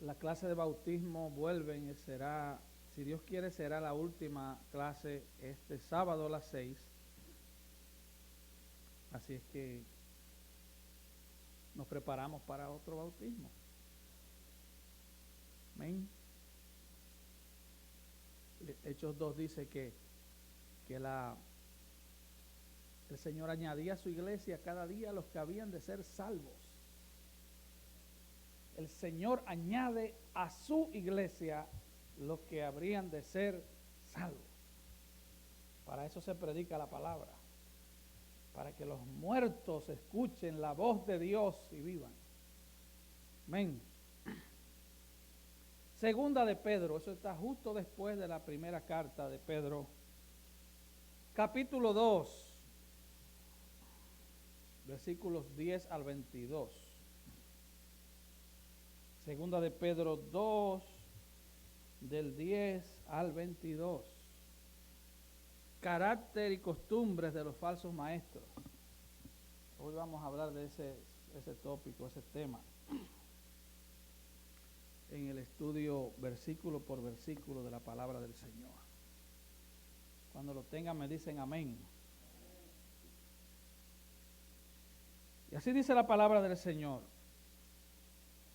La clase de bautismo vuelven, será, si Dios quiere, será la última clase este sábado a las 6. Así es que nos preparamos para otro bautismo. Amén. Hechos 2 dice que el Señor añadía a su iglesia cada día los que habían de ser salvos. El Señor añade a su iglesia los que habrían de ser salvos. Para eso se predica la palabra, para que los muertos escuchen la voz de Dios y vivan. Amén. Segunda de Pedro, eso está justo después de la primera carta de Pedro. Capítulo 2, versículos 10 al 22. Segunda de Pedro 2, del 10 al 22. Carácter y costumbres de los falsos maestros. Hoy vamos a hablar de ese tópico, ese tema, en el estudio versículo por versículo de la palabra del Señor. Cuando lo tengan me dicen amén. Y así dice la palabra del Señor.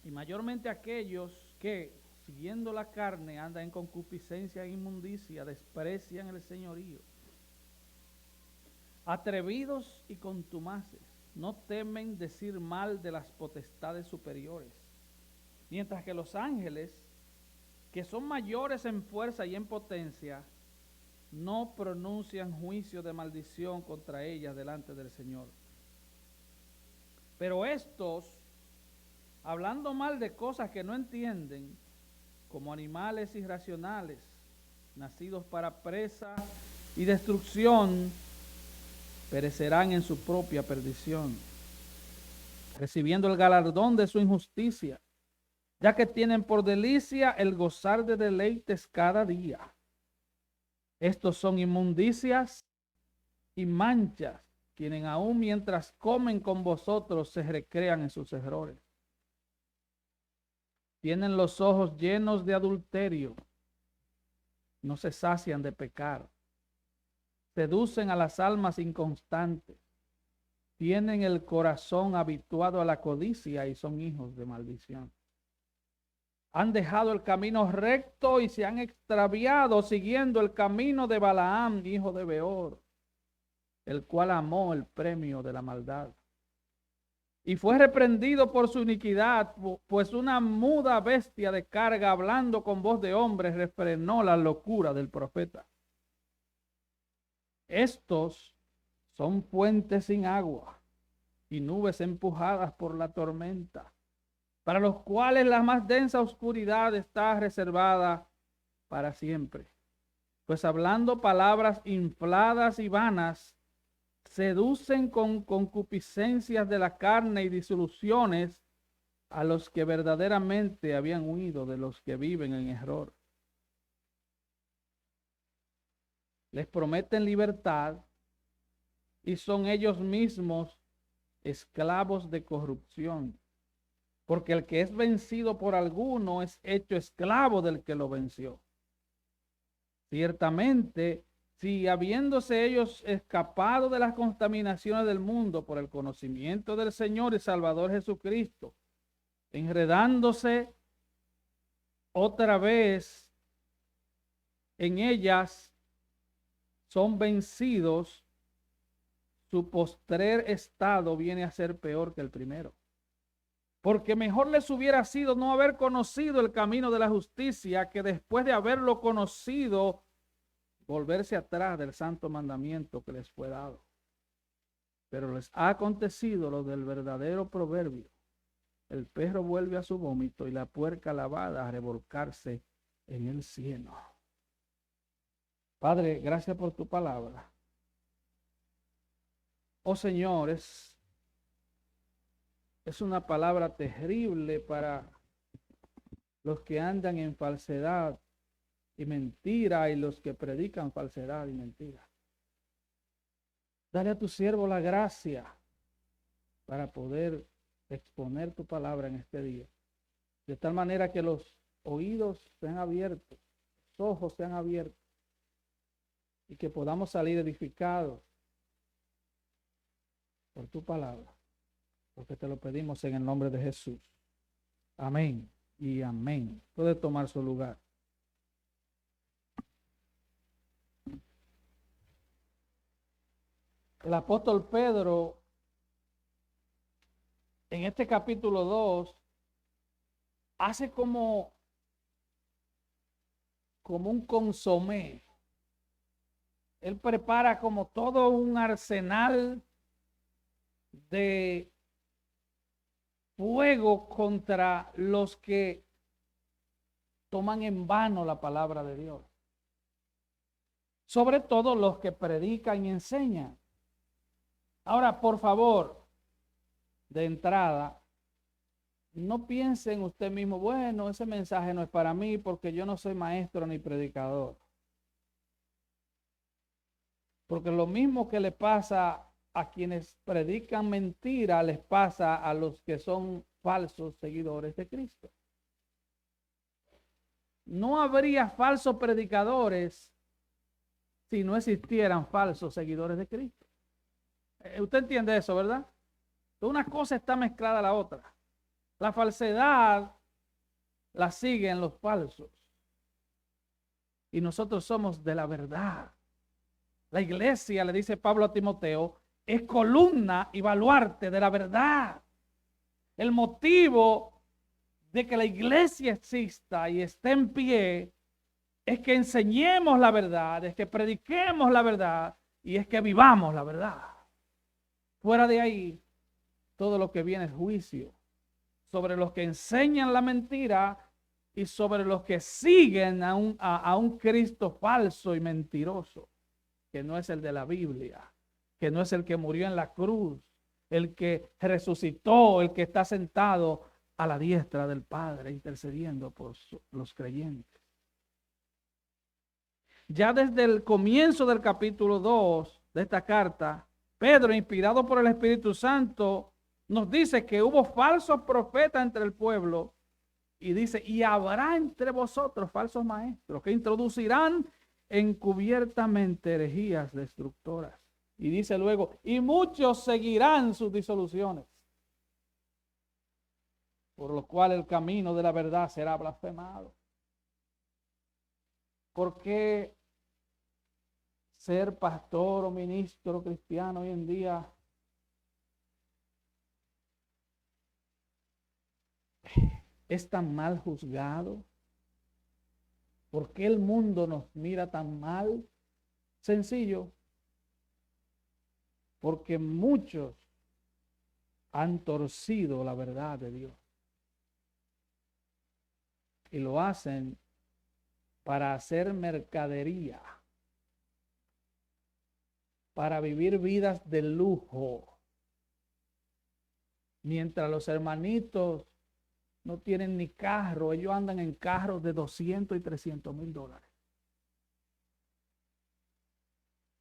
Y mayormente aquellos que, siguiendo la carne, andan en concupiscencia e inmundicia, desprecian el señorío. Atrevidos y contumaces, no temen decir mal de las potestades superiores, mientras que los ángeles, que son mayores en fuerza y en potencia, no pronuncian juicio de maldición contra ellas delante del Señor. Pero estos, hablando mal de cosas que no entienden, como animales irracionales, nacidos para presa y destrucción, perecerán en su propia perdición, recibiendo el galardón de su injusticia, ya que tienen por delicia el gozar de deleites cada día. Estos son inmundicias y manchas, quienes aún mientras comen con vosotros se recrean en sus errores. Tienen los ojos llenos de adulterio, no se sacian de pecar, seducen a las almas inconstantes, tienen el corazón habituado a la codicia y son hijos de maldición. Han dejado el camino recto y se han extraviado siguiendo el camino de Balaam, hijo de Beor, el cual amó el premio de la maldad. Y fue reprendido por su iniquidad, pues una muda bestia de carga, hablando con voz de hombre, refrenó la locura del profeta. Estos son fuentes sin agua y nubes empujadas por la tormenta, para los cuales la más densa oscuridad está reservada para siempre. Pues hablando palabras infladas y vanas, seducen con concupiscencias de la carne y disoluciones a los que verdaderamente habían huido de los que viven en error. Les prometen libertad y son ellos mismos esclavos de corrupción, porque el que es vencido por alguno es hecho esclavo del que lo venció. Ciertamente, si habiéndose ellos escapado de las contaminaciones del mundo por el conocimiento del Señor y Salvador Jesucristo, enredándose otra vez en ellas, son vencidos, su postrer estado viene a ser peor que el primero. Porque mejor les hubiera sido no haber conocido el camino de la justicia, que después de haberlo conocido, volverse atrás del santo mandamiento que les fue dado. Pero les ha acontecido lo del verdadero proverbio: el perro vuelve a su vómito y la puerca lavada a revolcarse en el cieno. Padre, gracias por tu palabra. Oh Señor, es una palabra terrible para los que andan en falsedad y mentira y los que predican falsedad y mentira. Dale a tu siervo la gracia para poder exponer tu palabra en este día. de tal manera que los oídos sean abiertos, los ojos sean abiertos y que podamos salir edificados por tu palabra, porque te lo pedimos en el nombre de Jesús. Amén y amén. Puede tomar su lugar. El apóstol Pedro, en este capítulo 2, hace como un consomé. Él prepara como todo un arsenal de fuego contra los que toman en vano la palabra de Dios. Sobre todo los que predican y enseñan. Ahora, por favor, de entrada, no piense en usted mismo, bueno, ese mensaje no es para mí porque yo no soy maestro ni predicador. Porque lo mismo que le pasa a quienes predican mentira, les pasa a los que son falsos seguidores de Cristo. No habría falsos predicadores si no existieran falsos seguidores de Cristo. Usted entiende eso, ¿verdad? Una cosa está mezclada a la otra. La falsedad la siguen los falsos. Y nosotros somos de la verdad. La iglesia, le dice Pablo a Timoteo, es columna y baluarte de la verdad. El motivo de que la iglesia exista y esté en pie es que enseñemos la verdad, es que prediquemos la verdad y es que vivamos la verdad. Fuera de ahí, todo lo que viene es juicio sobre los que enseñan la mentira y sobre los que siguen a un Cristo falso y mentiroso, que no es el de la Biblia, que no es el que murió en la cruz, el que resucitó, el que está sentado a la diestra del Padre intercediendo por los creyentes. Ya desde el comienzo del capítulo 2 de esta carta, Pedro, inspirado por el Espíritu Santo, nos dice que hubo falsos profetas entre el pueblo y dice, y habrá entre vosotros falsos maestros que introducirán encubiertamente herejías destructoras. Y dice luego, y muchos seguirán sus disoluciones, por lo cual el camino de la verdad será blasfemado. ¿Por qué ser pastor o ministro cristiano hoy en día es tan mal juzgado? ¿Por qué el mundo nos mira tan mal? Sencillo, porque muchos han torcido la verdad de Dios y lo hacen para hacer mercadería, para vivir vidas de lujo, mientras los hermanitos no tienen ni carro, ellos andan en carros de 200 y 300 mil dólares.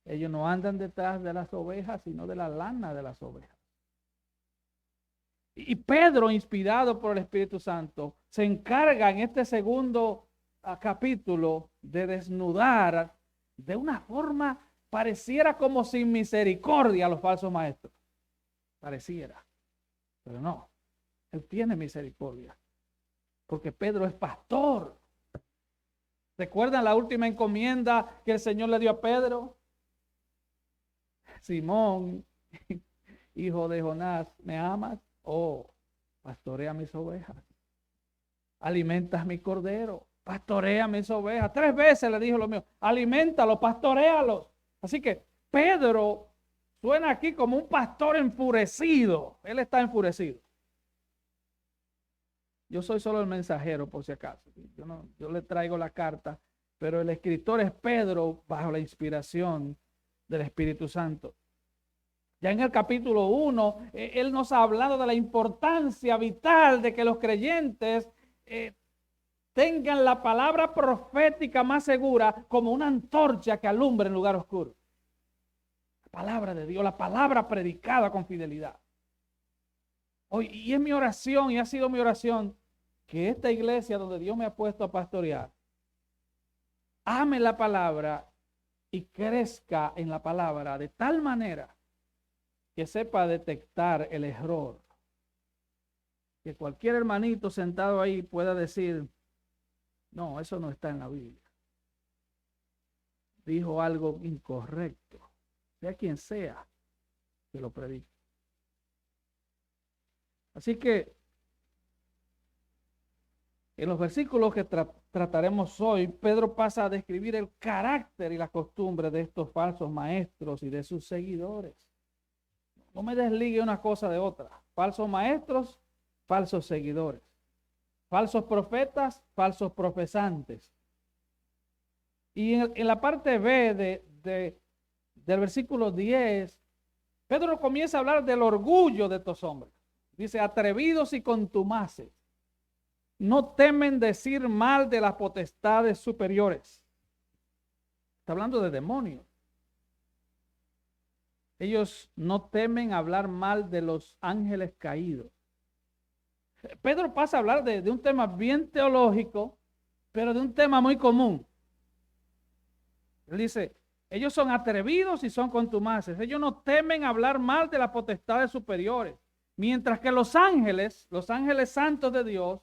Ellos no andan detrás de las ovejas, sino de la lana de las ovejas. Y Pedro, inspirado por el Espíritu Santo, se encarga en este segundo capítulo de desnudar de una forma pareciera como sin misericordia a los falsos maestros. Pareciera, pero no. Él tiene misericordia, porque Pedro es pastor. ¿Recuerdan la última encomienda que el Señor le dio a Pedro? Simón, hijo de Jonás, ¿me amas? Oh, pastorea mis ovejas. Alimentas mi cordero, pastorea mis ovejas. 3 veces le dijo lo mío, aliméntalo, pastoréalos. Así que Pedro suena aquí como un pastor enfurecido. Él está enfurecido. Yo soy solo el mensajero, por si acaso. Yo le traigo la carta, pero el escritor es Pedro bajo la inspiración del Espíritu Santo. Ya en el capítulo 1, él nos ha hablado de la importancia vital de que los creyentes tengan la palabra profética más segura como una antorcha que alumbra en lugar oscuro. La palabra de Dios, la palabra predicada con fidelidad. Hoy, y es mi oración, y ha sido mi oración, que esta iglesia donde Dios me ha puesto a pastorear ame la palabra y crezca en la palabra de tal manera que sepa detectar el error. Que cualquier hermanito sentado ahí pueda decir, no, eso no está en la Biblia. Dijo algo incorrecto, sea quien sea que lo predique. Así que en los versículos que trataremos hoy, Pedro pasa a describir el carácter y la costumbre de estos falsos maestros y de sus seguidores. No me desligue una cosa de otra. Falsos maestros, falsos seguidores. Falsos profetas, falsos profesantes. Y en la parte B del versículo 10, Pedro comienza a hablar del orgullo de estos hombres. Dice, atrevidos y contumaces. No temen decir mal de las potestades superiores. Está hablando de demonios. Ellos no temen hablar mal de los ángeles caídos. Pedro pasa a hablar de un tema bien teológico, pero de un tema muy común. Él dice, ellos son atrevidos y son contumaces. Ellos no temen hablar mal de las potestades superiores. Mientras que los ángeles santos de Dios,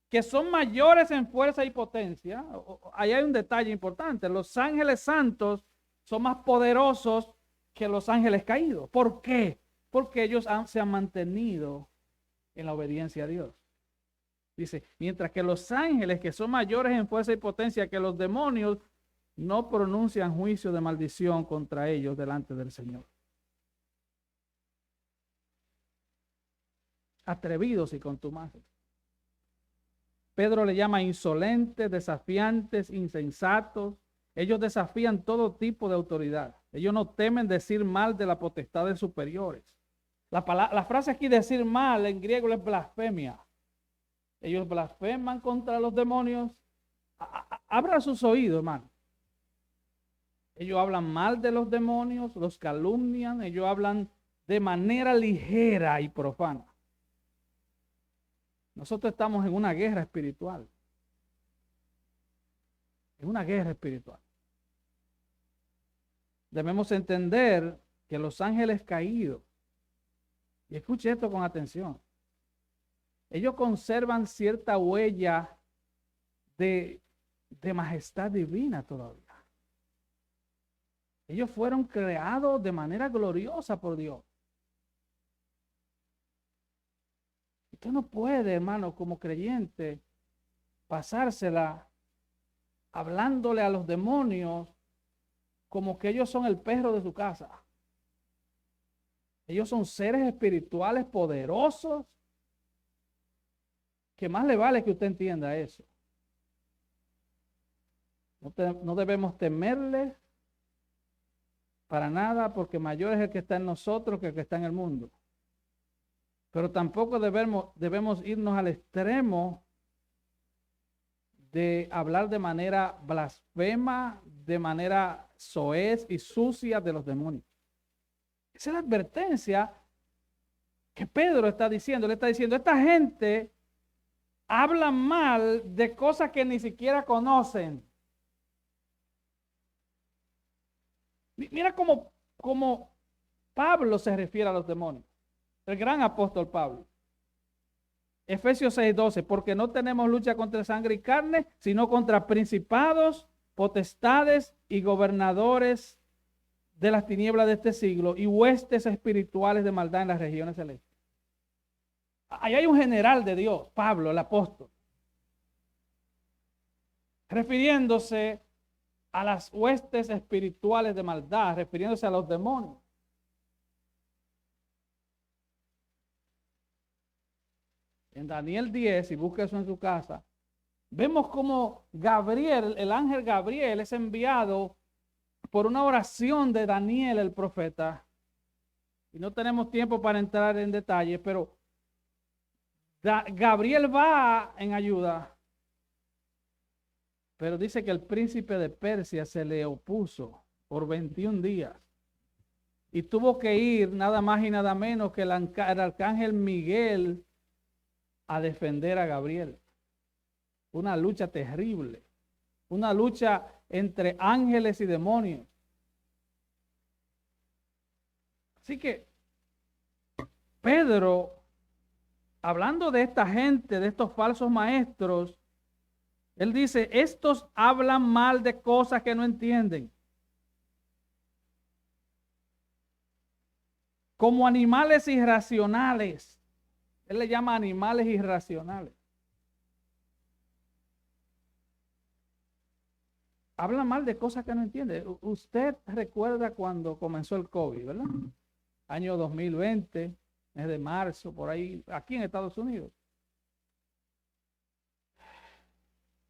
que son mayores en fuerza y potencia, ahí hay un detalle importante. Los ángeles santos son más poderosos que los ángeles caídos. ¿Por qué? Porque ellos se han mantenido en la obediencia a Dios. Dice, mientras que los ángeles, que son mayores en fuerza y potencia que los demonios, no pronuncian juicio de maldición contra ellos delante del Señor. Atrevidos y contumaces. Pedro le llama insolentes, desafiantes, insensatos. Ellos desafían todo tipo de autoridad. Ellos no temen decir mal de las potestades superiores. La frase aquí decir mal en griego es blasfemia. Ellos blasfeman contra los demonios. Abra sus oídos, hermano. Ellos hablan mal de los demonios, los calumnian. Ellos hablan de manera ligera y profana. Nosotros estamos en una guerra espiritual. En una guerra espiritual. Debemos entender que los ángeles caídos, y escuche esto con atención, ellos conservan cierta huella de majestad divina todavía. Ellos fueron creados de manera gloriosa por Dios. Usted no puede, hermano, como creyente, pasársela hablándole a los demonios como que ellos son el perro de su casa. Ellos son seres espirituales poderosos, que más le vale que usted entienda eso. No debemos temerles para nada, porque mayor es el que está en nosotros que el que está en el mundo. Pero tampoco debemos irnos al extremo de hablar de manera blasfema, de manera soez y sucia de los demonios. Esa es la advertencia que Pedro está diciendo. Le está diciendo, esta gente habla mal de cosas que ni siquiera conocen. Mira cómo Pablo se refiere a los demonios. El gran apóstol Pablo. Efesios 6:12, porque no tenemos lucha contra sangre y carne, sino contra principados, potestades y gobernadores de las tinieblas de este siglo y huestes espirituales de maldad en las regiones celestes. Ahí hay un general de Dios, Pablo, el apóstol, refiriéndose a las huestes espirituales de maldad, refiriéndose a los demonios. En Daniel 10, si busca eso en su casa, vemos cómo Gabriel, el ángel Gabriel, es enviado por una oración de Daniel, el profeta. Y no tenemos tiempo para entrar en detalle, pero Gabriel va en ayuda. Pero dice que el príncipe de Persia se le opuso por 21 días. Y tuvo que ir nada más y nada menos que el arcángel Miguel a defender a Gabriel. Una lucha terrible. Una lucha entre ángeles y demonios. Así que Pedro, hablando de esta gente, de estos falsos maestros, él dice, estos hablan mal de cosas que no entienden. Como animales irracionales. Él le llama animales irracionales. Hablan mal de cosas que no entiende. Usted recuerda cuando comenzó el COVID, ¿verdad? Año 2020, mes de marzo, por ahí, aquí en Estados Unidos.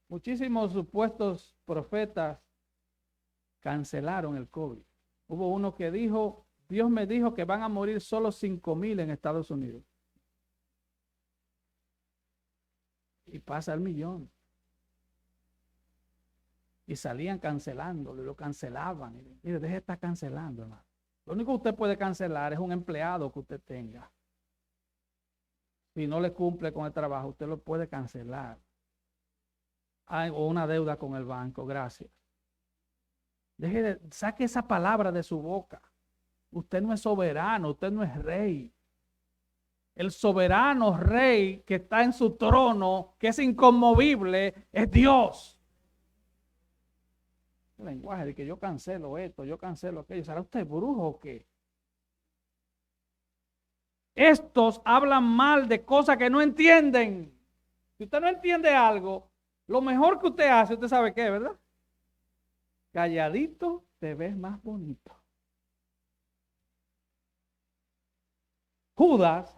Muchísimos supuestos profetas cancelaron el COVID. Hubo uno que dijo, Dios me dijo que van a morir solo 5,000 en Estados Unidos. Y pasa el millón. Y salían cancelándolo, lo cancelaban. Y, mire, deje de estar cancelando, hermano. Lo único que usted puede cancelar es un empleado que usted tenga. Si no le cumple con el trabajo, usted lo puede cancelar. O una deuda con el banco, gracias. Saque esa palabra de su boca. Usted no es soberano, usted no es rey. El soberano rey que está en su trono, que es inconmovible, es Dios. El lenguaje de que yo cancelo esto, yo cancelo aquello. ¿Será usted brujo o qué? Estos hablan mal de cosas que no entienden. Si usted no entiende algo, lo mejor que usted hace, usted sabe qué, ¿verdad? Calladito te ves más bonito. Judas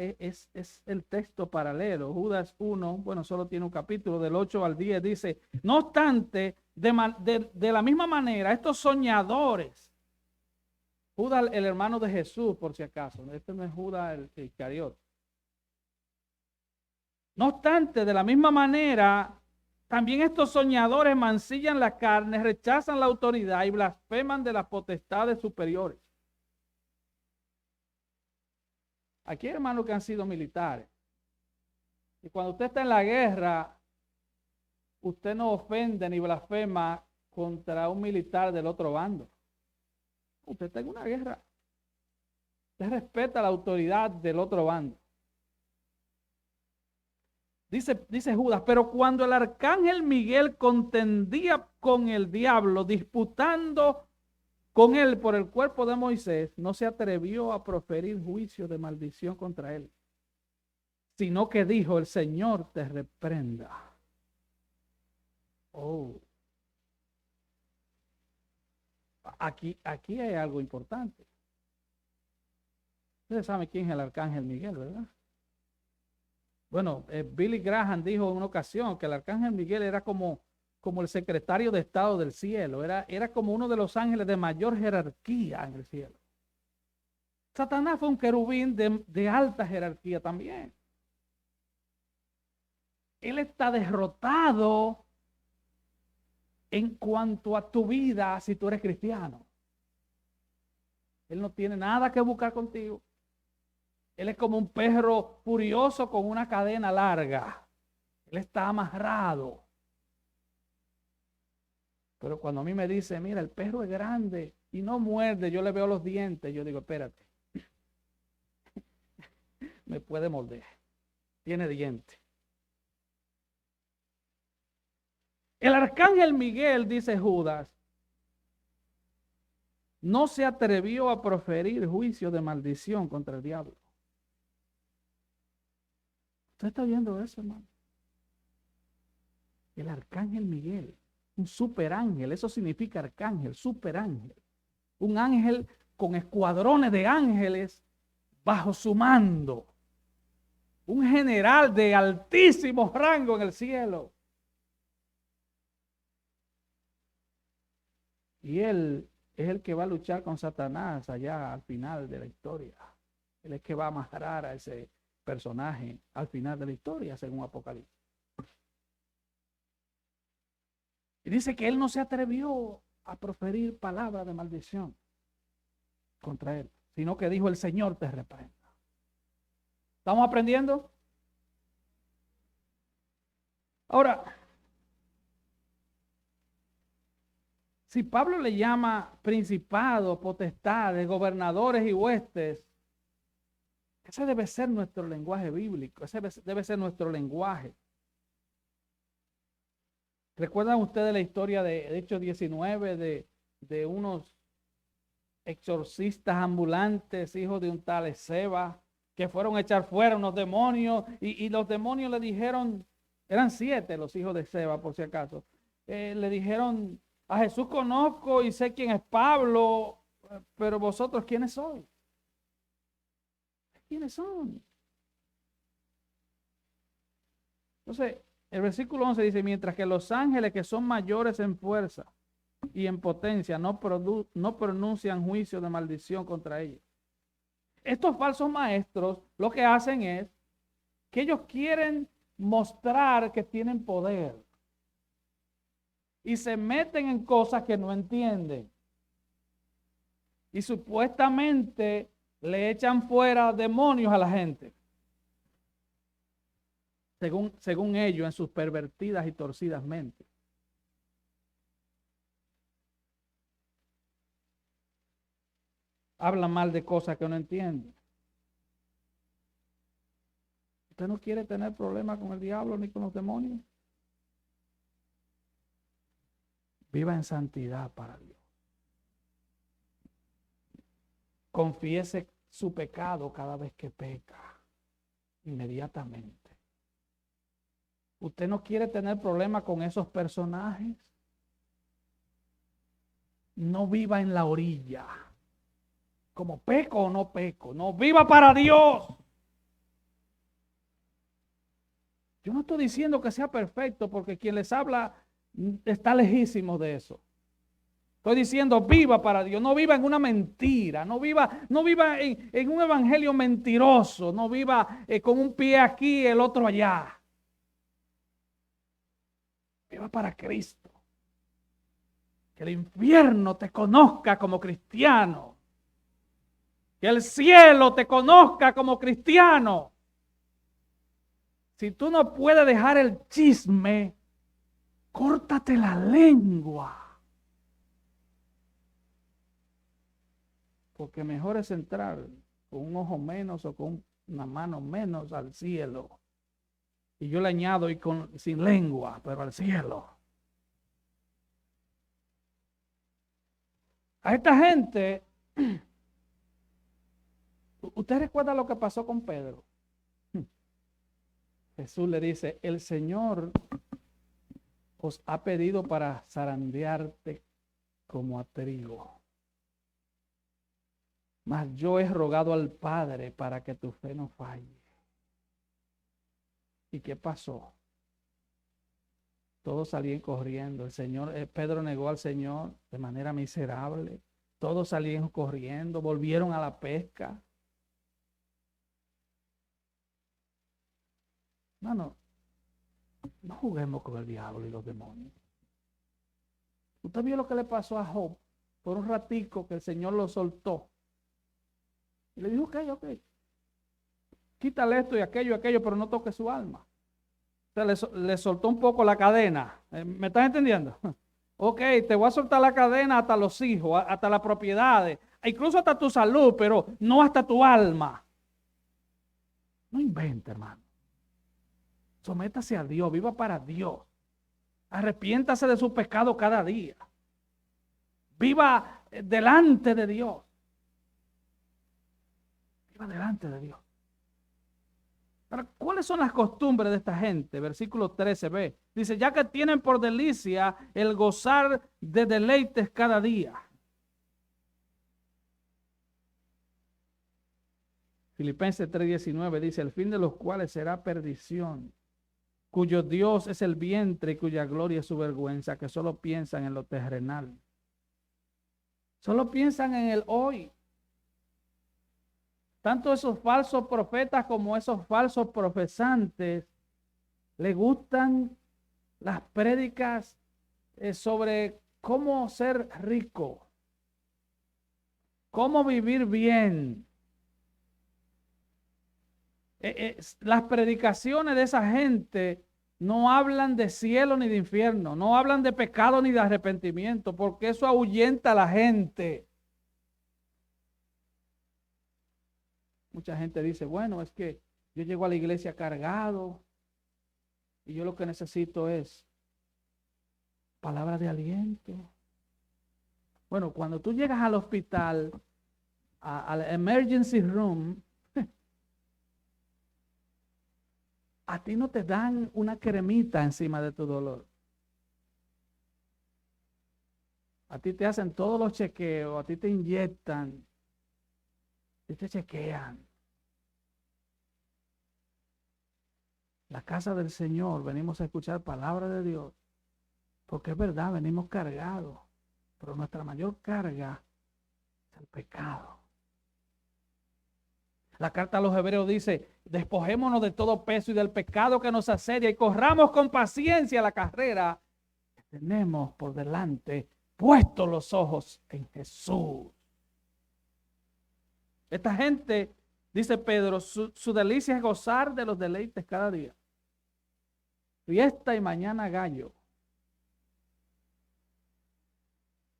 es el texto paralelo. Judas 1, bueno, solo tiene un capítulo, del 8 al 10, dice, no obstante, de la misma manera, estos soñadores, Judas, el hermano de Jesús, por si acaso, este no es Judas el Iscariote. No obstante, de la misma manera, también estos soñadores mancillan la carne, rechazan la autoridad y blasfeman de las potestades superiores. Aquí hay hermanos que han sido militares. Y cuando usted está en la guerra, usted no ofende ni blasfema contra un militar del otro bando. Usted está en una guerra. Usted respeta la autoridad del otro bando. Dice Judas, pero cuando el arcángel Miguel contendía con el diablo, disputando con él por el cuerpo de Moisés, no se atrevió a proferir juicio de maldición contra él, sino que dijo, el Señor te reprenda. Oh. Aquí hay algo importante. Ustedes saben quién es el arcángel Miguel, ¿verdad? Bueno, Billy Graham dijo en una ocasión que el arcángel Miguel era como el secretario de Estado del cielo, era como uno de los ángeles de mayor jerarquía en el cielo. Satanás fue un querubín de alta jerarquía también. Él está derrotado en cuanto a tu vida si tú eres cristiano. Él no tiene nada que buscar contigo. Él es como un perro furioso con una cadena larga. Él está amarrado. Pero cuando a mí me dice, mira, el perro es grande y no muerde, yo le veo los dientes, yo digo, espérate. Me puede morder. Tiene dientes. El arcángel Miguel, dice Judas, no se atrevió a proferir juicio de maldición contra el diablo. ¿Usted está viendo eso, hermano? El arcángel Miguel, un superángel, eso significa arcángel, superángel. Un ángel con escuadrones de ángeles bajo su mando. Un general de altísimo rango en el cielo. Y él es el que va a luchar con Satanás allá al final de la historia. Él es que va a amarrar a ese personaje al final de la historia, según Apocalipsis. Y dice que él no se atrevió a proferir palabras de maldición contra él, sino que dijo, el Señor te reprenda. ¿Estamos aprendiendo? Ahora, si Pablo le llama principados, potestades, gobernadores y huestes, ese debe ser nuestro lenguaje bíblico, ese debe ser nuestro lenguaje. ¿Recuerdan ustedes la historia de Hechos 19 de unos exorcistas ambulantes, hijos de un tal Esceva, que fueron a echar fuera unos demonios y los demonios le dijeron, eran 7 los hijos de Esceva por si acaso, le dijeron, a Jesús conozco y sé quién es Pablo, pero vosotros ¿quiénes sois? ¿Quiénes son? Entonces, el versículo 11 dice, mientras que los ángeles que son mayores en fuerza y en potencia no pronuncian juicio de maldición contra ellos. Estos falsos maestros lo que hacen es que ellos quieren mostrar que tienen poder y se meten en cosas que no entienden. Y supuestamente le echan fuera demonios a la gente. Según ellos, en sus pervertidas y torcidas mentes. Hablan mal de cosas que no entienden. ¿Usted no quiere tener problemas con el diablo ni con los demonios? Viva en santidad para Dios. Confiese su pecado cada vez que peca, inmediatamente. ¿Usted no quiere tener problemas con esos personajes? No viva en la orilla. Como peco o no peco. No, viva para Dios. Yo no estoy diciendo que sea perfecto porque quien les habla está lejísimo de eso. Estoy diciendo viva para Dios, no viva en una mentira, no viva en un evangelio mentiroso, no viva con un pie aquí y el otro allá. Viva para Cristo. Que el infierno te conozca como cristiano. Que el cielo te conozca como cristiano. Si tú no puedes dejar el chisme, córtate la lengua. Porque mejor es entrar con un ojo menos o con una mano menos al cielo. Y yo le añado y sin lengua, pero al cielo. A esta gente, ¿usted recuerda lo que pasó con Pedro? Jesús le dice, el Señor os ha pedido para zarandearte como a trigo. Mas yo he rogado al Padre para que tu fe no falle. ¿Y qué pasó? Todos salían corriendo. Pedro negó al Señor de manera miserable. Todos salían corriendo, volvieron a la pesca. No juguemos con el diablo y los demonios. ¿Usted vio lo que le pasó a Job? Por un ratico que el Señor lo soltó. Y le dijo, ok. Quítale esto y aquello, pero no toque su alma. O sea, le soltó un poco la cadena. ¿Me estás entendiendo? Ok, te voy a soltar la cadena hasta los hijos, hasta las propiedades, incluso hasta tu salud, pero no hasta tu alma. No invente, hermano. Sométase a Dios, viva para Dios. Arrepiéntase de su pecado cada día. Viva delante de Dios. Viva delante de Dios. Pero, ¿cuáles son las costumbres de esta gente? Versículo 13b. Dice, ya que tienen por delicia el gozar de deleites cada día. Filipenses 3:19 dice, el fin de los cuales será perdición, cuyo Dios es el vientre y cuya gloria es su vergüenza, que solo piensan en lo terrenal. Solo piensan en el hoy. Tanto esos falsos profetas como esos falsos profesantes les gustan las prédicas sobre cómo ser rico, cómo vivir bien. Las predicaciones de esa gente No hablan de cielo ni de infierno, no hablan de pecado ni de arrepentimiento, porque eso ahuyenta a la gente. Mucha gente dice, bueno, es que yo llego a la iglesia cargado y yo lo que necesito es palabra de aliento. Bueno, cuando tú llegas al hospital, al emergency room, a ti no te dan una cremita encima de tu dolor. A ti te hacen todos los chequeos, a ti te inyectan, y te chequean. La casa del Señor, venimos a escuchar palabra de Dios, porque es verdad, venimos cargados, pero nuestra mayor carga es el pecado. La carta a los Hebreos dice, despojémonos de todo peso y del pecado que nos asedia y corramos con paciencia la carrera que tenemos por delante, puestos los ojos en Jesús. Esta gente, dice Pedro, su delicia es gozar de los deleites cada día. Fiesta y mañana gallo.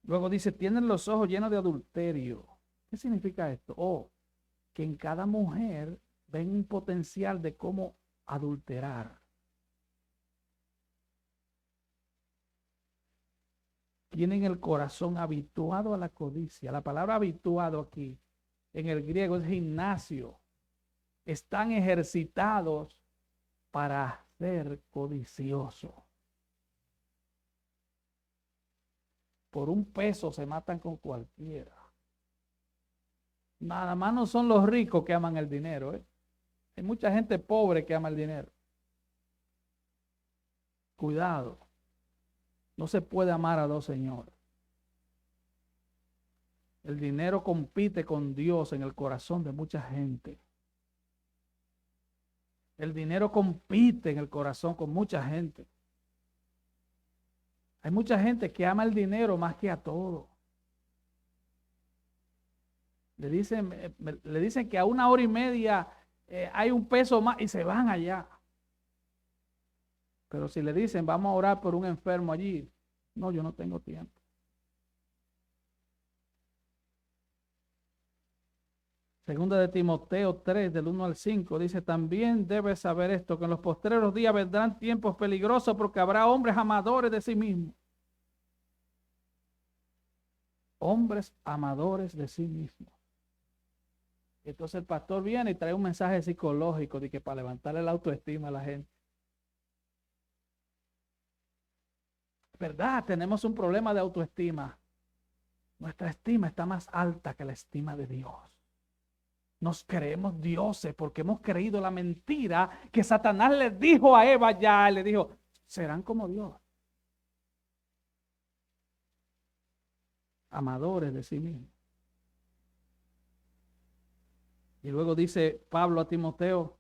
Luego dice, tienen los ojos llenos de adulterio. ¿Qué significa esto? Oh, que en cada mujer ven un potencial de cómo adulterar. Tienen el corazón habituado a la codicia. La palabra habituado aquí en el griego es gimnasio. Están ejercitados para ser codiciosos. Por un peso se matan con cualquiera. Nada más no son los ricos que aman el dinero, ¿eh? Hay mucha gente pobre que ama el dinero. Cuidado. No se puede amar a dos señores. El dinero compite con Dios en el corazón de mucha gente. El dinero compite en el corazón con mucha gente. Hay mucha gente que ama el dinero más que a todo. Le dicen que a 1 hora y media hay un peso más y se van allá. Pero si le dicen, vamos a orar por un enfermo allí, no, yo no tengo tiempo. Segunda de Timoteo 3, del 1 al 5, dice, también debes saber esto, que en los postreros días vendrán tiempos peligrosos porque habrá hombres amadores de sí mismos. Hombres amadores de sí mismos. Entonces el pastor viene y trae un mensaje psicológico de que para levantarle la autoestima a la gente. ¿Verdad? Tenemos un problema de autoestima. Nuestra estima está más alta que la estima de Dios. Nos creemos dioses porque hemos creído la mentira que Satanás le dijo a Eva ya, le dijo, serán como Dios. Amadores de sí mismos. Y luego dice Pablo a Timoteo,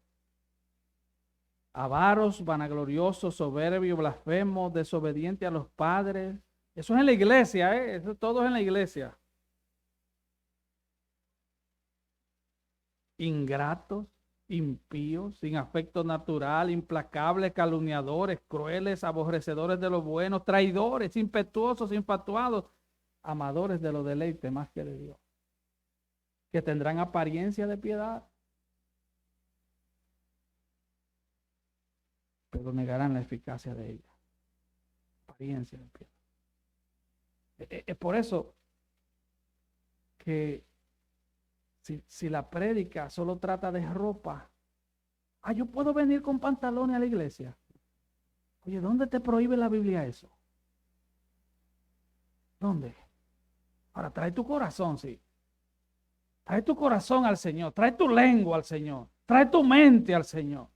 avaros, vanagloriosos, soberbios, blasfemos, desobedientes a los padres. Eso es en la iglesia, ¿eh? Eso todo es en la iglesia. Ingratos, impíos, sin afecto natural, implacables, calumniadores, crueles, aborrecedores de lo bueno, traidores, impetuosos, infatuados, amadores de los deleites más que de Dios, que tendrán apariencia de piedad, pero negarán la eficacia de ella. Apariencia de piedad. Es por eso que si la prédica solo trata de ropa, yo puedo venir con pantalones a la iglesia. Oye, ¿dónde te prohíbe la Biblia eso? ¿Dónde? Ahora, trae tu corazón, sí. Trae tu corazón al Señor, trae tu lengua al Señor, trae tu mente al Señor.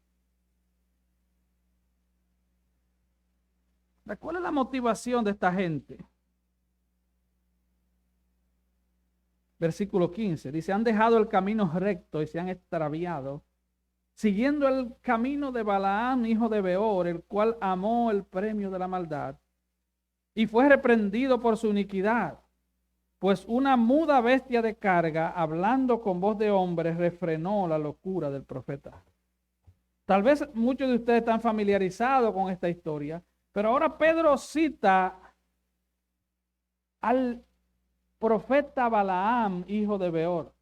¿Cuál es la motivación de esta gente? Versículo 15, dice, han dejado el camino recto y se han extraviado, siguiendo el camino de Balaam, hijo de Beor, el cual amó el premio de la maldad y fue reprendido por su iniquidad. Pues una muda bestia de carga, hablando con voz de hombre, refrenó la locura del profeta. Tal vez muchos de ustedes están familiarizados con esta historia, pero ahora Pedro cita al profeta Balaam, hijo de Beor.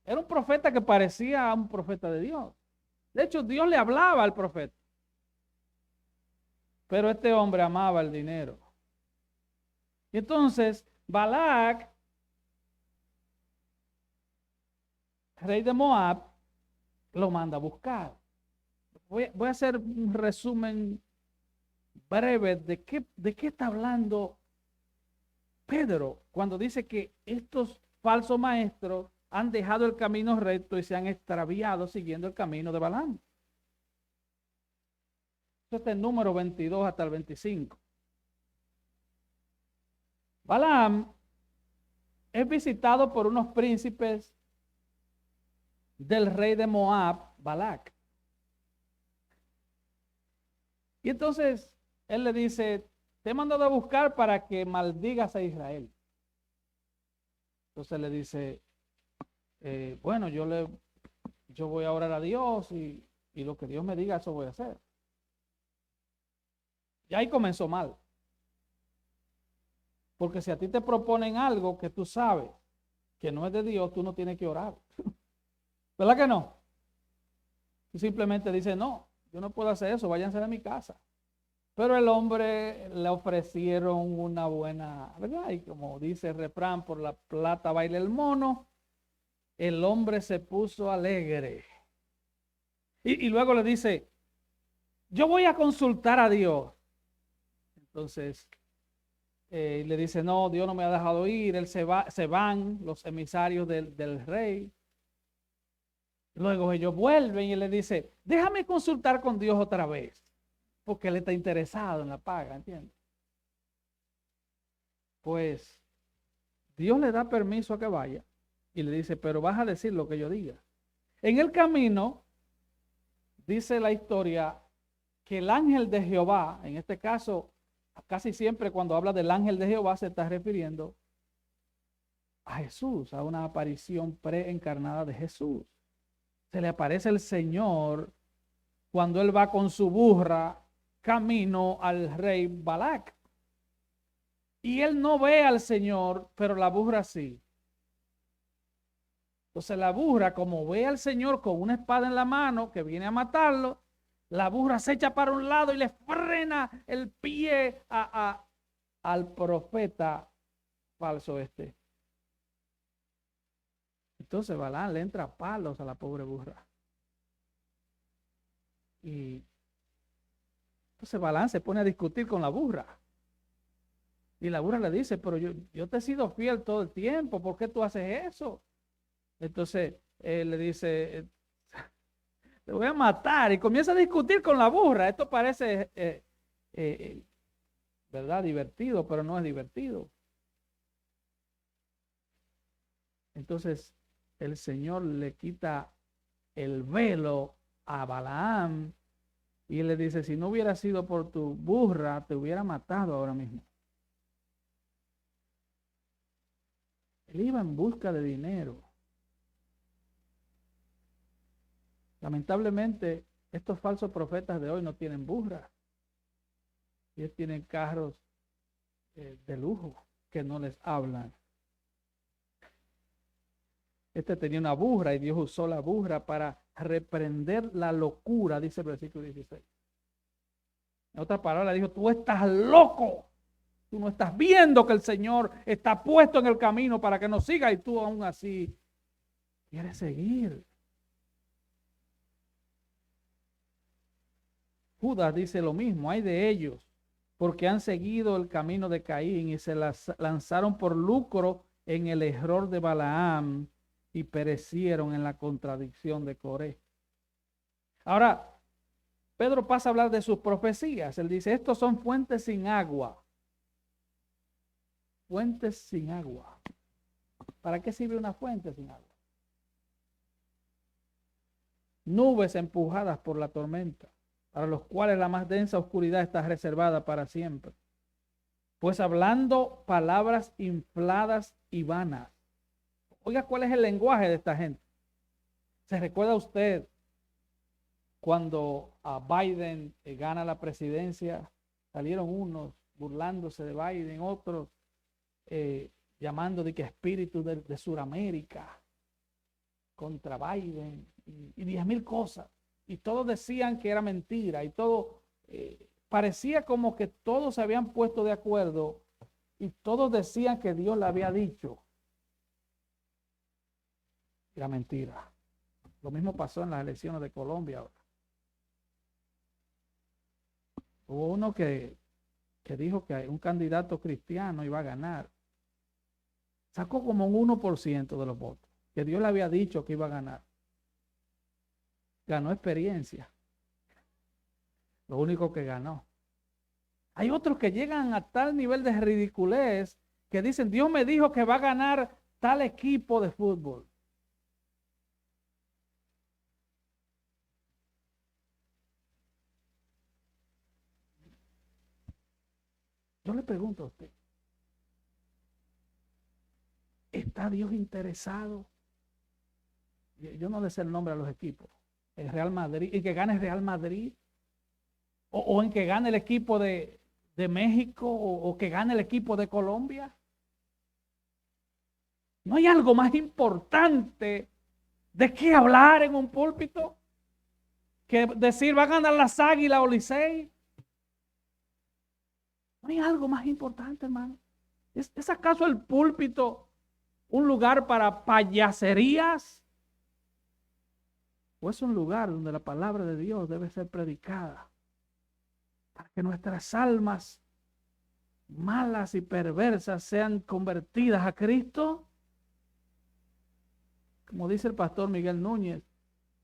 Era un profeta que parecía a un profeta de Dios. De hecho, Dios le hablaba al profeta. Pero este hombre amaba el dinero. Y entonces, Balac, rey de Moab, lo manda a buscar. Voy a hacer un resumen breve de qué está hablando Pedro cuando dice que estos falsos maestros han dejado el camino recto y se han extraviado siguiendo el camino de Balaam. Esto está en número 22 hasta el 25. Balaam es visitado por unos príncipes del rey de Moab, Balac. Y entonces él le dice, te he mandado a buscar para que maldigas a Israel. Entonces le dice, bueno, yo voy a orar a Dios y lo que Dios me diga, eso voy a hacer. Y ahí comenzó mal. Porque si a ti te proponen algo que tú sabes que no es de Dios, tú no tienes que orar. ¿Verdad que no? Tú simplemente dices, no, yo no puedo hacer eso, váyanse de mi casa. Pero el hombre le ofrecieron una buena, ¿verdad? Y como dice el refrán, por la plata baila el mono, el hombre se puso alegre. Y luego le dice, yo voy a consultar a Dios. Entonces, le dice, no, Dios no me ha dejado ir, se van los emisarios del rey. Luego ellos vuelven y le dice, déjame consultar con Dios otra vez, porque él está interesado en la paga, ¿entiendes? Pues Dios le da permiso a que vaya y le dice, pero vas a decir lo que yo diga. En el camino, dice la historia, que el ángel de Jehová, en este caso, casi siempre cuando habla del ángel de Jehová se está refiriendo a Jesús, a una aparición preencarnada de Jesús. Se le aparece el Señor cuando él va con su burra camino al rey Balac. Y él no ve al Señor, pero la burra sí. Entonces la burra, como ve al Señor con una espada en la mano que viene a matarlo, la burra se echa para un lado y le frena el pie al profeta falso este. Entonces Balaam le entra a palos a la pobre burra. Y entonces Balaam se pone a discutir con la burra. Y la burra le dice, pero yo te he sido fiel todo el tiempo, ¿por qué tú haces eso? Entonces él le dice, te voy a matar. Y comienza a discutir con la burra. Esto parece, ¿verdad? Divertido, pero no es divertido. Entonces el Señor le quita el velo a Balaam y le dice, si no hubiera sido por tu burra, te hubiera matado ahora mismo. Él iba en busca de dinero. Lamentablemente, estos falsos profetas de hoy no tienen burras. Ellos tienen carros de lujo que no les hablan. Este tenía una burra y Dios usó la burra para reprender la locura, dice el versículo 16. En otras palabras, dijo, tú estás loco. Tú no estás viendo que el Señor está puesto en el camino para que nos siga y tú aún así quieres seguir. Judas dice lo mismo, hay de ellos, porque han seguido el camino de Caín y se lanzaron por lucro en el error de Balaam y perecieron en la contradicción de Coré. Ahora, Pedro pasa a hablar de sus profecías. Él dice, estos son fuentes sin agua. Fuentes sin agua. ¿Para qué sirve una fuente sin agua? Nubes empujadas por la tormenta, para los cuales la más densa oscuridad está reservada para siempre. Pues hablando palabras infladas y vanas. Oiga, ¿cuál es el lenguaje de esta gente? ¿Se recuerda usted cuando a Biden gana la presidencia? Salieron unos burlándose de Biden, otros llamando de que espíritu de Sudamérica contra Biden y 10,000 cosas. Y todos decían que era mentira y todo parecía como que todos se habían puesto de acuerdo y todos decían que Dios le había dicho. Era mentira. Lo mismo pasó en las elecciones de Colombia ahora. Hubo uno que dijo que un candidato cristiano iba a ganar. Sacó como un 1% de los votos, que Dios le había dicho que iba a ganar. Ganó experiencia. Lo único que ganó. Hay otros que llegan a tal nivel de ridiculez que dicen, Dios me dijo que va a ganar tal equipo de fútbol. Yo le pregunto a usted, ¿está Dios interesado? Yo no le sé el nombre a los equipos. El Real Madrid, en que gane el Real Madrid, o en que gane el equipo de México, o que gane el equipo de Colombia. ¿No hay algo más importante de qué hablar en un púlpito que decir va a ganar las Águilas o Licey? ¿No hay algo más importante, hermano? ¿Es acaso el púlpito un lugar para payaserías? ¿O es un lugar donde la palabra de Dios debe ser predicada para que nuestras almas malas y perversas sean convertidas a Cristo? Como dice el pastor Miguel Núñez,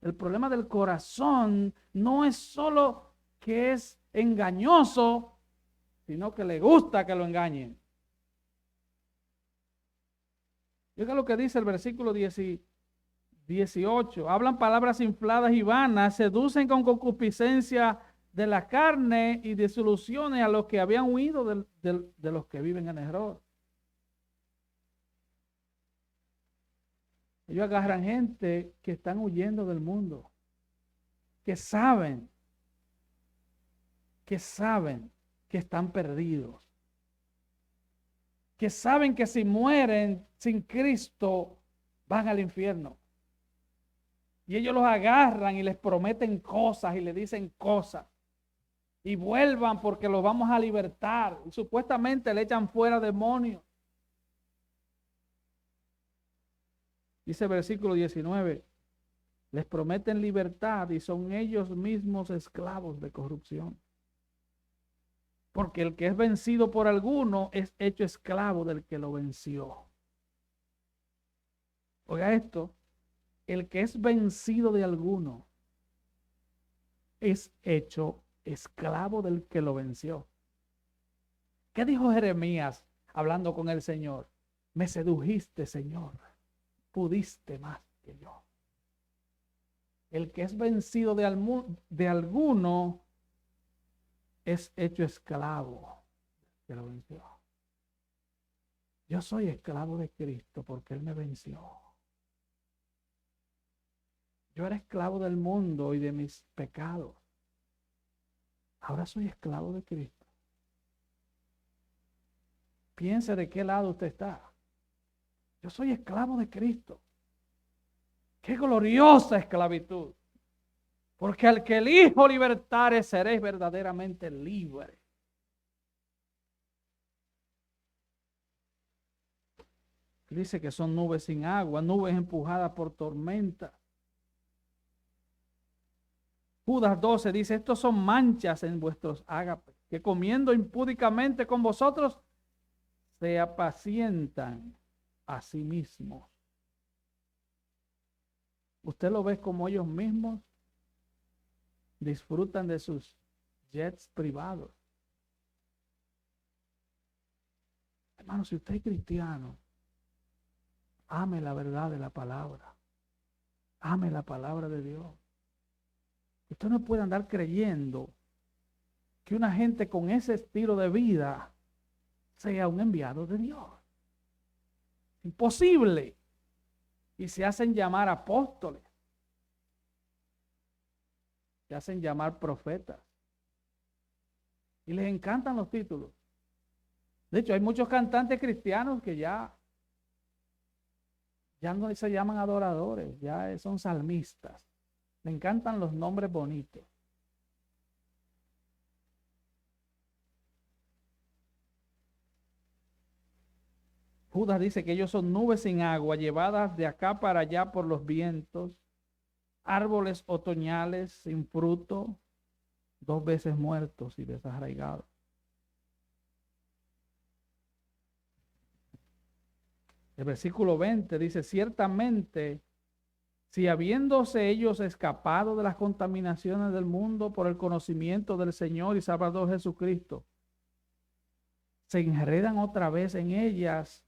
el problema del corazón no es solo que es engañoso, sino que le gusta que lo engañen. Oiga lo que dice el versículo 18. Hablan palabras infladas y vanas, seducen con concupiscencia de la carne y disoluciones a los que habían huido de los que viven en error. Ellos agarran gente que están huyendo del mundo, que saben que están perdidos, que saben que si mueren sin Cristo van al infierno. Y ellos los agarran y les prometen cosas y les dicen cosas. Y vuelvan porque los vamos a libertar. Y supuestamente le echan fuera demonios. Dice el versículo 19. Les prometen libertad y son ellos mismos esclavos de corrupción. Porque el que es vencido por alguno es hecho esclavo del que lo venció. Oiga esto. El que es vencido de alguno es hecho esclavo del que lo venció. ¿Qué dijo Jeremías hablando con el Señor? Me sedujiste, Señor. Pudiste más que yo. El que es vencido de alguno es hecho esclavo que lo venció. Yo soy esclavo de Cristo porque Él me venció. Yo era esclavo del mundo y de mis pecados. Ahora soy esclavo de Cristo. Piense de qué lado usted está. Yo soy esclavo de Cristo. Qué gloriosa esclavitud. Porque al que el Hijo libertare seréis verdaderamente libres. Dice que son nubes sin agua, nubes empujadas por tormenta. Judas 12 dice, estos son manchas en vuestros ágapes, que comiendo impúdicamente con vosotros, se apacientan a sí mismos. Usted lo ve como ellos mismos disfrutan de sus jets privados. Hermano, si usted es cristiano, ame la verdad de la palabra. Ame la palabra de Dios. Usted no puede andar creyendo que una gente con ese estilo de vida sea un enviado de Dios. Imposible. Y se hacen llamar apóstoles. Se hacen llamar profetas. Y les encantan los títulos. De hecho, hay muchos cantantes cristianos que ya no se llaman adoradores, ya son salmistas. Le encantan los nombres bonitos. Judas dice que ellos son nubes sin agua, llevadas de acá para allá por los vientos, árboles otoñales sin fruto, 2 veces muertos y desarraigados. El versículo 20 dice, ciertamente, si habiéndose ellos escapado de las contaminaciones del mundo por el conocimiento del Señor y Salvador Jesucristo, se enredan otra vez en ellas,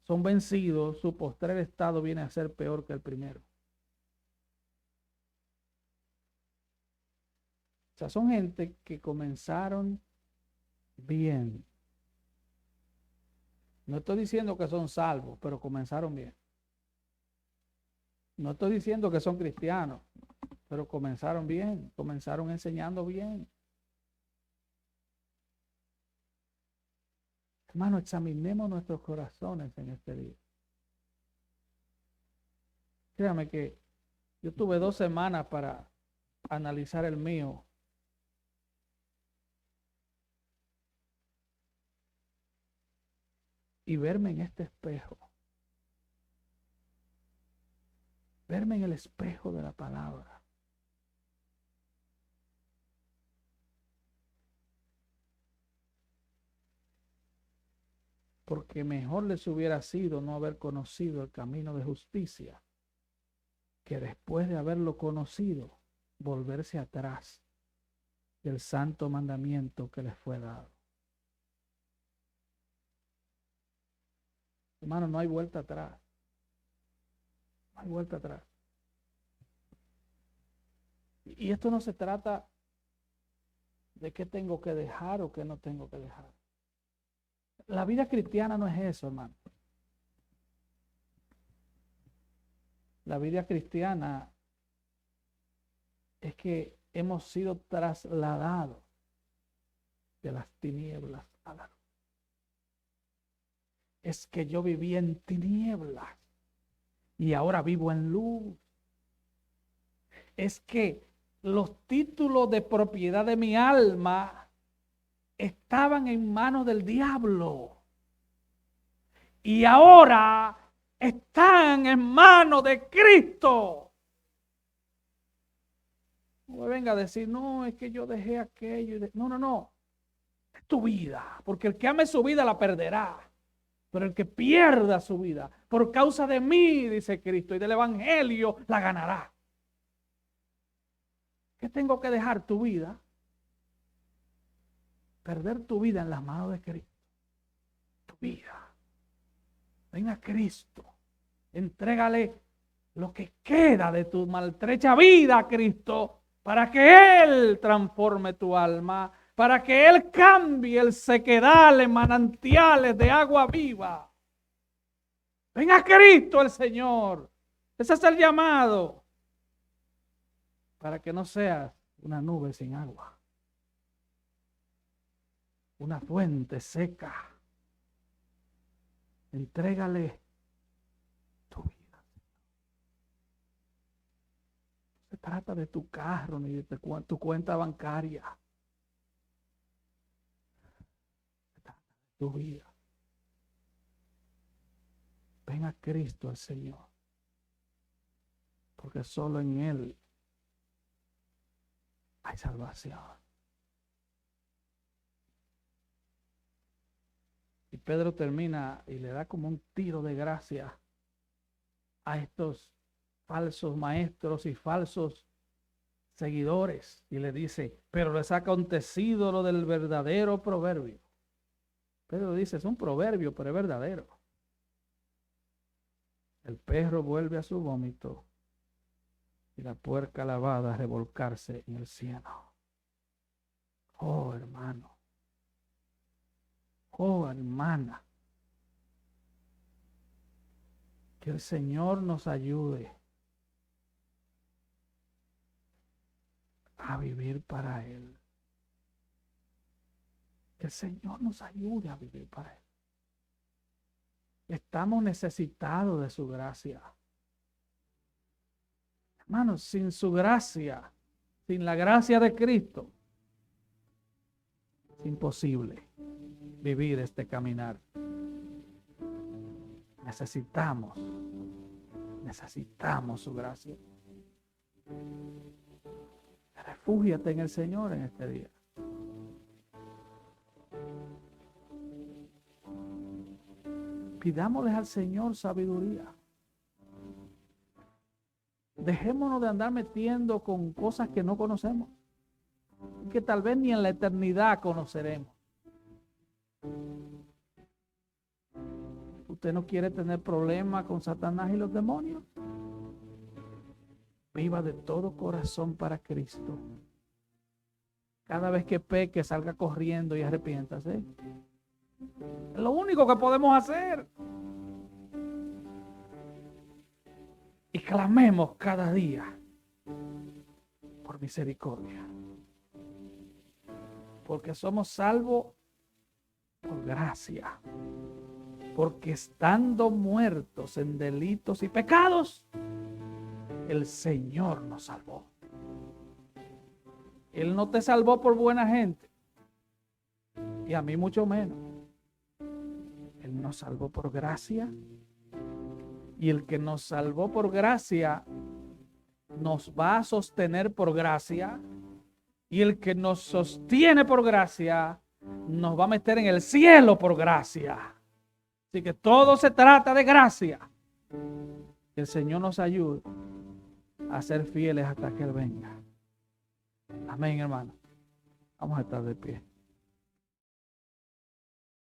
son vencidos, su postrer estado viene a ser peor que el primero. O sea, son gente que comenzaron bien. No estoy diciendo que son salvos, pero comenzaron bien. No estoy diciendo que son cristianos, pero comenzaron bien, comenzaron enseñando bien. Hermano, examinemos nuestros corazones en este día. Créame que yo tuve 2 semanas para analizar el mío. Y verme en este espejo. Verme en el espejo de la palabra. Porque mejor les hubiera sido no haber conocido el camino de justicia, que después de haberlo conocido, volverse atrás del santo mandamiento que les fue dado. Hermano, no hay vuelta atrás. No hay vuelta atrás. Y esto no se trata de qué tengo que dejar o qué no tengo que dejar. La vida cristiana no es eso, hermano. La vida cristiana es que hemos sido trasladados de las tinieblas a la luz. Es que yo vivía en tinieblas y ahora vivo en luz. Es que los títulos de propiedad de mi alma estaban en manos del diablo y ahora están en manos de Cristo. No me venga a decir, no, es que yo dejé aquello. No. Es tu vida, porque el que ame su vida la perderá. Pero el que pierda su vida por causa de mí, dice Cristo, y del evangelio, la ganará. ¿Qué tengo que dejar? Tu vida. Perder tu vida en las manos de Cristo. Tu vida. Ven a Cristo. Entrégale lo que queda de tu maltrecha vida a Cristo para que Él transforme tu alma, para que Él cambie el sequedal en manantiales de agua viva. Ven a Cristo el Señor. Ese es el llamado. Para que no seas una nube sin agua. Una fuente seca. Entrégale tu vida. No se trata de tu carro ni de tu cuenta bancaria. Se trata de tu vida. Ven a Cristo el Señor. Porque solo en Él hay salvación. Y Pedro termina y le da como un tiro de gracia a estos falsos maestros y falsos seguidores. Y le dice, pero les ha acontecido lo del verdadero proverbio. Pedro dice, es un proverbio, pero es verdadero. El perro vuelve a su vómito y la puerca lavada a revolcarse en el cieno. Oh, hermano. Oh, hermana. Que el Señor nos ayude a vivir para Él. Que el Señor nos ayude a vivir para Él. Estamos necesitados de su gracia. Hermanos, sin su gracia, sin la gracia de Cristo, es imposible vivir este caminar. Necesitamos su gracia. Refúgiate en el Señor en este día. Pidámosle al Señor sabiduría. Dejémonos de andar metiendo con cosas que no conocemos, que tal vez ni en la eternidad conoceremos. ¿Usted no quiere tener problemas con Satanás y los demonios? Viva de todo corazón para Cristo. Cada vez que peque, salga corriendo y arrepiéntase. Es lo único que podemos hacer. Y clamemos cada día por misericordia. Porque somos salvos por gracia. Porque estando muertos en delitos y pecados, el Señor nos salvó. Él no te salvó por buena gente. Y a mí mucho menos. Él nos salvó por gracia. Y el que nos salvó por gracia nos va a sostener por gracia. Y el que nos sostiene por gracia nos va a meter en el cielo por gracia. Así que todo se trata de gracia. Que el Señor nos ayude a ser fieles hasta que Él venga. Amén, hermano. Vamos a estar de pie.